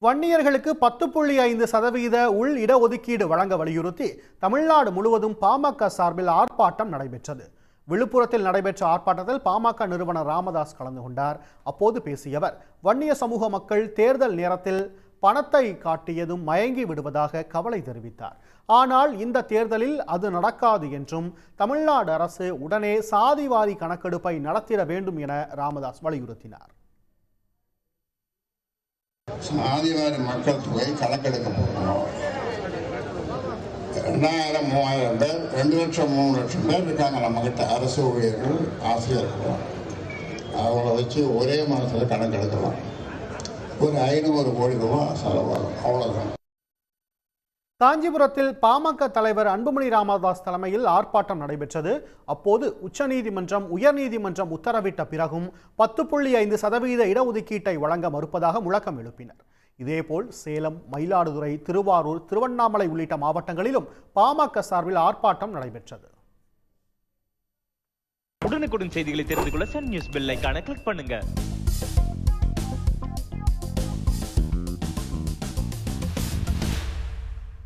வன்னியர்களுக்கு 10.5% உள் இடஒதுக்கீடு வழங்க வலியுறுத்தி தமிழ்நாடு முழுவதும் பாமக சார்பில் ஆர்ப்பாட்டம் நடைபெற்றது. விழுப்புரத்தில் நடைபெற்ற ஆர்ப்பாட்டத்தில் பாமக நிறுவனர் ராமதாஸ் கலந்து கொண்டார். அப்போது பேசிய அவர், வன்னிய சமூக மக்கள் தேர்தல் நேரத்தில் பணத்தை காட்டியதும் மயங்கி விடுவதாக கவலை தெரிவித்தார். ஆனால் இந்த தேர்தலில் அது நடக்காது என்றும் தமிழ்நாடு அரசு உடனே சாதிவாரி கணக்கெடுப்பை நடத்திட வேண்டும் என ராமதாஸ் வலியுறுத்தினார். சாதிவாரி மக்கள் தொகை கணக்கெடுக்க போகிறோம். 2000, 3000 பேர், 2 லட்சம், 3 லட்சம் பேர் இருக்காங்க நம்மகிட்ட. அரசு ஊழியர்கள், ஆசிரியர்கள், அவங்கள வச்சு ஒரே மாதத்தில் கணக்கெடுக்கலாம். ஒரு 500 கோடி ரூபாய் செலவாகும், அவ்வளோதான். காஞ்சிபுரத்தில் பாமக தலைவர் அன்புமணி ராமதாஸ் தலைமையில் ஆர்ப்பாட்டம் நடைபெற்றது. அப்போது உச்சநீதிமன்றம், உயர்நீதிமன்றம் உத்தரவிட்ட பிறகும் 10.5% இடஒதுக்கீட்டை வழங்க மறுப்பதாக முழக்கம் எழுப்பினர். இதேபோல் சேலம், மயிலாடுதுறை, திருவாரூர், திருவண்ணாமலை உள்ளிட்ட மாவட்டங்களிலும் பாமக சார்பில் ஆர்ப்பாட்டம் நடைபெற்றது. உடனுக்குடன் செய்திகளை தெரிந்து கொள்ள சன் நியூஸ் பெல் ஐகானை கிளிக் பண்ணுங்க.